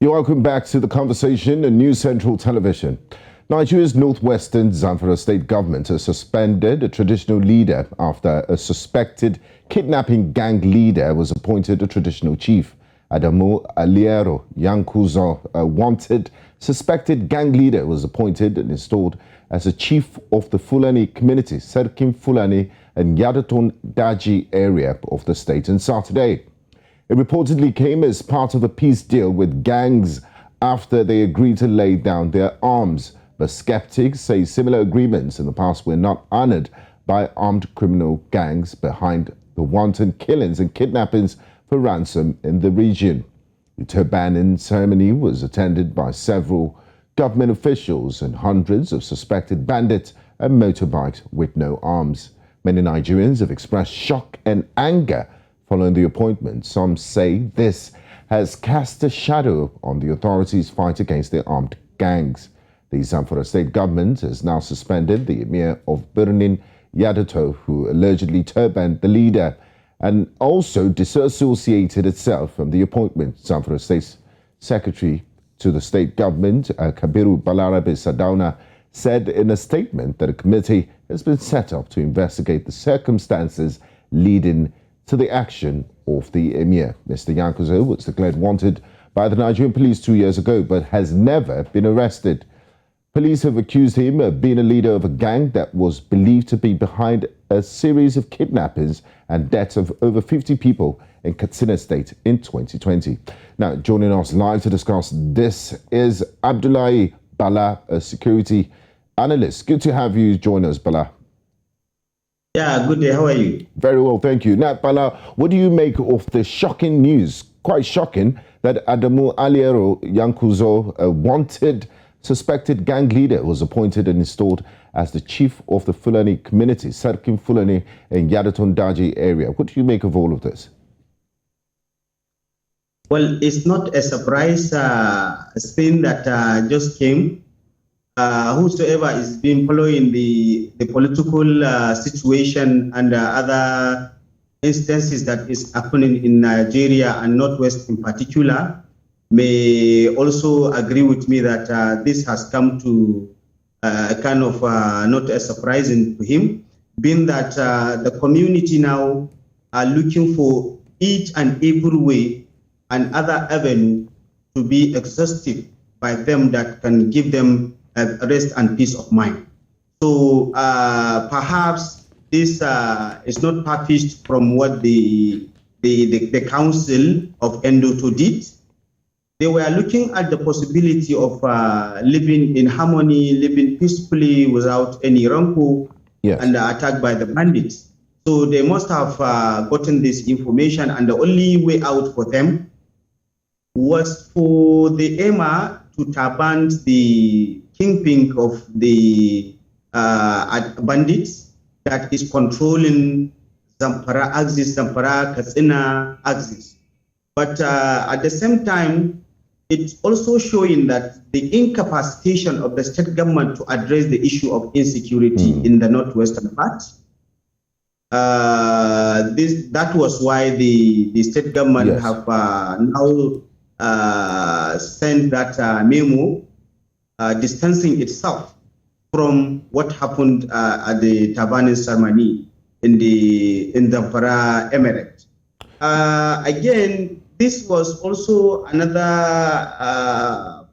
You're welcome back to the conversation on News Central Television. Nigeria's northwestern Zamfara state government has suspended a traditional leader after a suspected kidnapping gang leader was appointed a traditional chief. Adamu Aliero Yankuzo, a wanted suspected gang leader, was appointed and installed as a chief of the Fulani community, Fulani and Yandoton Daji area of the state on Saturday. It reportedly came as part of a peace deal with gangs after they agreed to lay down their arms. But skeptics say similar agreements in the past were not honored by armed criminal gangs behind the wanton killings and kidnappings for ransom in the region. The turbaning ceremony was attended by several government officials and hundreds of suspected bandits and motorbikes with no arms. Many Nigerians have expressed shock and anger following the appointment. Some say this has cast a shadow on the authorities' fight against the armed gangs. The Zamfara state government has now suspended the Emir of Yandoton, who allegedly turbaned the leader, and also disassociated itself from the appointment. Zamfara State Secretary to the state government, Kabiru Balarabe Sadauna, said in a statement that a committee has been set up to investigate the circumstances leading to the action of the Emir. Mr. Yankuzo was declared wanted by the Nigerian police 2 years ago, but has never been arrested. Police have accused him of being a leader of a gang that was believed to be behind a series of kidnappings and deaths of over 50 people in Katsina State in 2020. Now, joining us live to discuss this is Abdullahi Bala, a security analyst. Good to have you join us, Bala. Yeah, good day. How are you? Very well, thank you. Now, Bala, what do you make of the shocking news, quite shocking, that Adamu Aliero Yankuzo, a wanted suspected gang leader, was appointed and installed as the chief of the Fulani community, Fulani in Yandoton Daji area? What do you make of all of this? Well, it's not a surprise thing that just came. Whosoever is been following the political situation and other instances that is happening in Nigeria and Northwest in particular may also agree with me that this has come to kind of not as surprising to him, being that the community now are looking for each and every way and other avenue to be exhaustive by them that can give them rest and peace of mind. So perhaps this is not far-fetched from what the council of Yandoton did. They were looking at the possibility of living in harmony, living peacefully without any rancor and attacked by the bandits. So they must have gotten this information, and the only way out for them was for the Emir to turban the kingpin of the bandits that is controlling Zamfara axis, Zamfara Katsina axis. But at the same time, it's also showing that the incapacitation of the state government to address the issue of insecurity in the northwestern part. That was why the state government have now sent that memo distancing itself from what happened at the turbaning ceremony in the Zamfara Emirate. Again, this was also another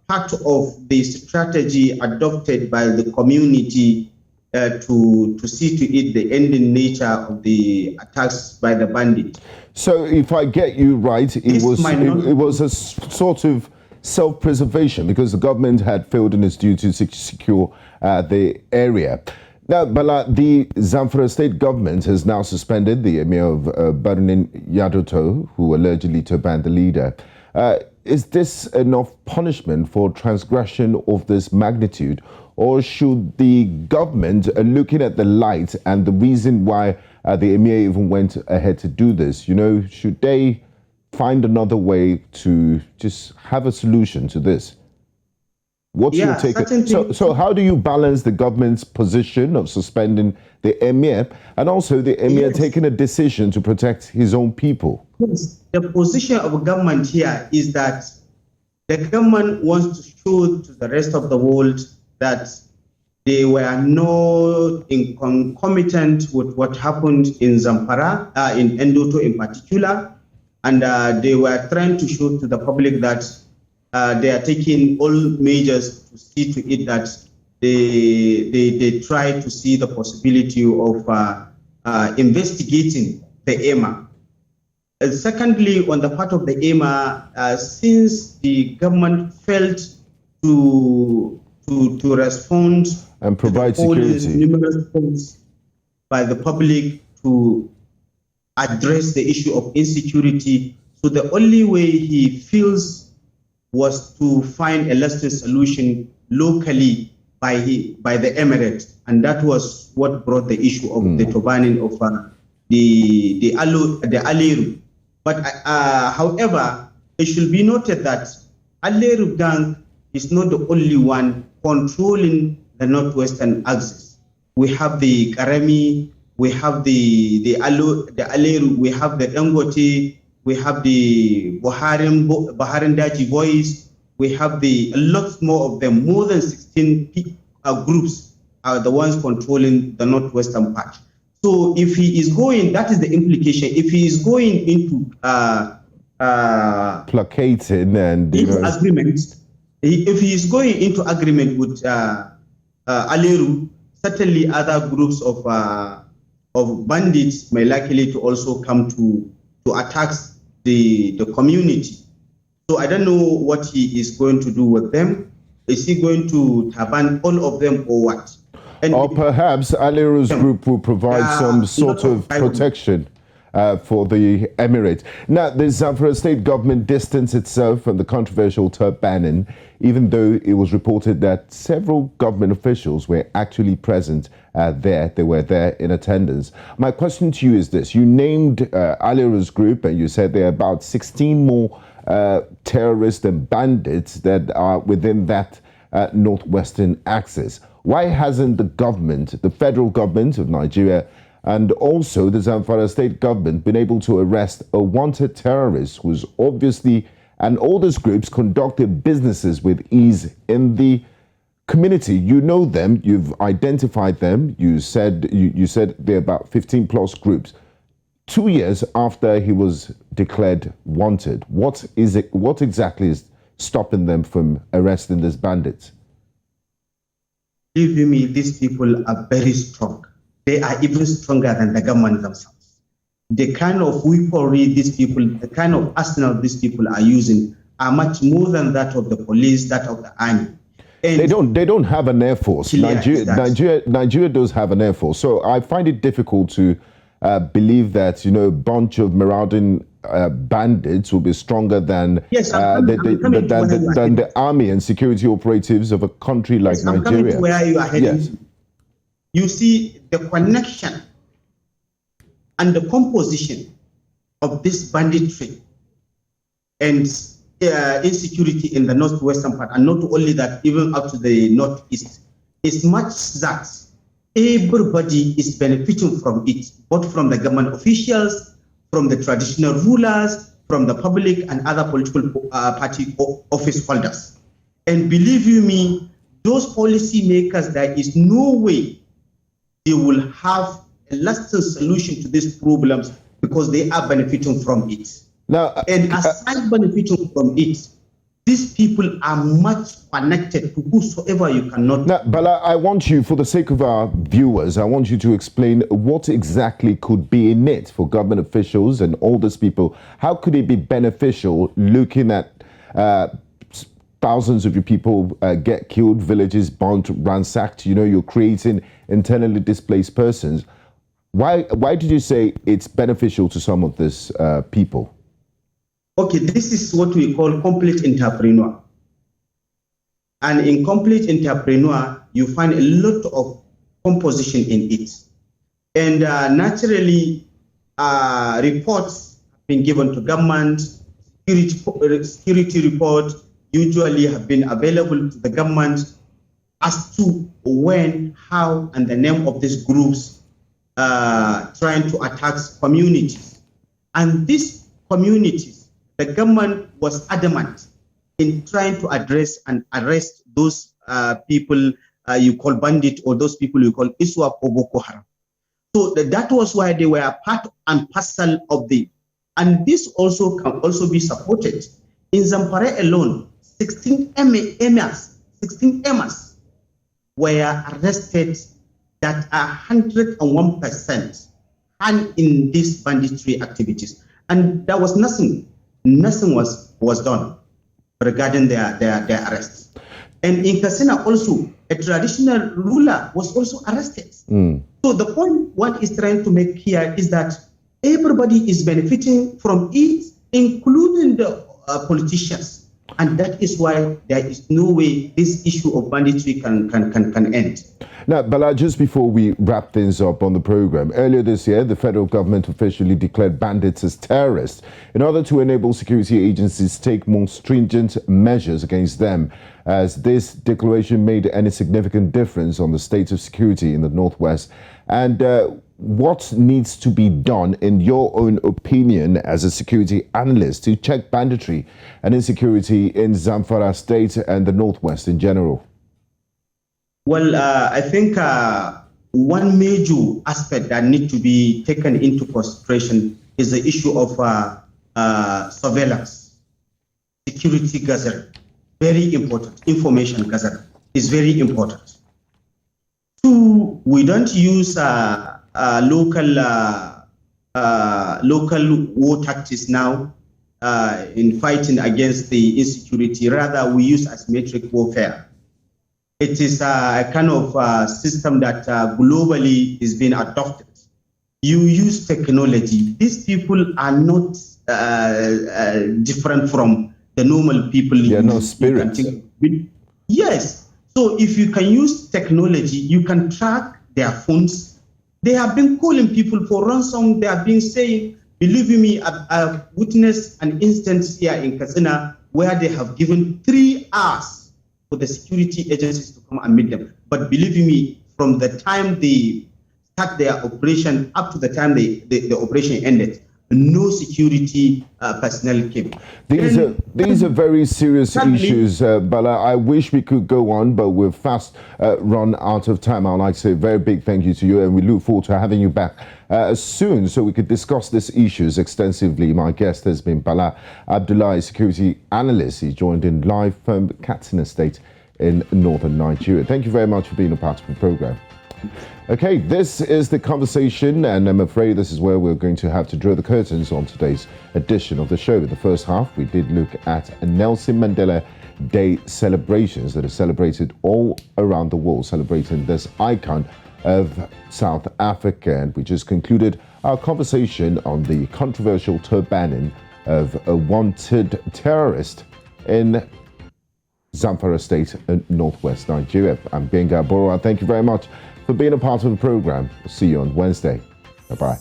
part of the strategy adopted by the community to see to it the ending nature of the attacks by the bandits. So, if I get you right, it was a sort of self-preservation because the government had failed in its duty to secure the area. Now, Bala, the Zamfara state government has now suspended the Emir of Yandoton, who allegedly turbaned the leader. Is this enough punishment for transgression of this magnitude, or should the government, looking at the light and the reason why the Emir even went ahead to do this, should they find another way to just have a solution to this? What's your take? So how do you balance the government's position of suspending the Emir and also the Emir taking a decision to protect his own people? Yes. The position of government here is that the government wants to show to the rest of the world that they were not concomitant with what happened in Zamfara, in Yandoton in particular, and they were trying to show to the public that they are taking all measures to see to it that they try to see the possibility of investigating the Emir. Secondly, on the part of the Emir, since the government failed to respond and provide to all these security, numerous calls by the public to address the issue of insecurity, so the only way he feels was to find a lasting solution locally by the Emirate, and that was what brought the issue of the turbaning of the Aleru. But however, it should be noted that Aleru gang is not the only one controlling the northwestern axis. We have the Karami, we have the Aleru, we have the Dangote, we have the Baharin Daji voice, we have a lot more of them. More than 16 groups are the ones controlling the northwestern part. So if he is going, that is the implication. If he is going into placating and agreement, if he is going into agreement with Aleru, certainly other groups of bandits may likely to also come to attack the community. So I don't know what he is going to do with them. Is he going to turban all of them or what? Or perhaps Aleru's group will provide some sort of protection for the Emirate. Now, the Zamfara state government distanced itself from the controversial turbaning, even though it was reported that several government officials were actually present there. They were there in attendance. My question to you is this. You named Aleru's group and you said there are about 16 more terrorists and bandits that are within that northwestern axis. Why hasn't the government, the federal government of Nigeria, and also the Zamfara state government been able to arrest a wanted terrorist who's obviously, and all these groups conducted businesses with ease in the community? You know them, you've identified them, you said there are about 15 plus groups. 2 years after he was declared wanted, what exactly is stopping them from arresting these bandits? Believe me, these people are very strong. They are even stronger than the government themselves. The kind of weaponry these people, the kind of arsenal these people are using are much more than that of the police, that of the army. And they don't have an air force. Nigeria does have an air force. So I find it difficult to believe that, a bunch of marauding bandits will be stronger than the army and security operatives of a country like Nigeria. I'm coming to where you are heading. Yes. You see the connection and the composition of this banditry and insecurity in the northwestern part, and not only that, even up to the northeast, is much that everybody is benefiting from it, both from the government officials, from the traditional rulers, from the public and other political party office holders. And believe you me, those policy makers, there is no way they will have a lasting solution to these problems because they are benefiting from it. Now, and aside benefiting from it, these people are much connected to whosoever you cannot. Now, Bala, I want you, for the sake of our viewers, I want you to explain what exactly could be in it for government officials and all these people. How could it be beneficial looking at thousands of your people get killed, villages burnt, ransacked? You're creating internally displaced persons. Why did you say it's beneficial to some of these people? Okay, this is what we call complete entrepreneur. And in complete entrepreneur, you find a lot of composition in it. And naturally, reports have been given to government. Security reports usually have been available to the government as to when, how, and the name of these groups trying to attack communities. And these communities, the government was adamant in trying to address and arrest those people you call bandit, or those people you call Iswap or Boko Haram. So that was why they were part and parcel of the, and this also can also be supported. In Zamfara alone, 16 emirs were arrested that are 101% and in these banditry activities. And there was nothing was done regarding their arrests. And in Katsina also, a traditional ruler was also arrested. So the point one is trying to make here is that everybody is benefiting from it, including the politicians. And that is why there is no way this issue of banditry can end. Now, Bala, just before we wrap things up on the program, earlier this year, the federal government officially declared bandits as terrorists in order to enable security agencies to take more stringent measures against them. Has this declaration made any significant difference on the state of security in the Northwest? And what needs to be done, in your own opinion, as a security analyst, to check banditry and insecurity in Zamfara state and the Northwest in general? Well, I think one major aspect that needs to be taken into consideration is the issue of surveillance, security gathering. Very important. Information gathering is very important. Two, we don't use local war tactics now in fighting against the insecurity. Rather, we use asymmetric warfare. It is a kind of system that globally is being adopted. You use technology. These people are not different from the normal people. They are no spirit. Yes. So if you can use technology, you can track their phones. They have been calling people for ransom. They have been saying, believe me, I've witnessed an instance here in Katsina where they have given 3 hours for the security agencies to come and meet them. But believe me, from the time they start their operation up to the time the operation ended, no security personnel came. These are very serious issues, Bala. I wish we could go on, but we're fast run out of time. I'd like to say a very big thank you to you, and we look forward to having you back soon so we could discuss these issues extensively. My guest has been Bala Abdullahi, security analyst. He joined in live from Katsina State in northern Nigeria. Thank you very much for being a part of the program. Okay, this is the conversation, and I'm afraid this is where we're going to have to draw the curtains on today's edition of the show. In the first half, we did look at Nelson Mandela Day celebrations that are celebrated all around the world, celebrating this icon of South Africa. And we just concluded our conversation on the controversial turbaning of a wanted terrorist in Zamfara State in northwest Nigeria. I'm Gbenga Aborowa. Thank you very much for being a part of the program. We'll see you on Wednesday. Bye-bye.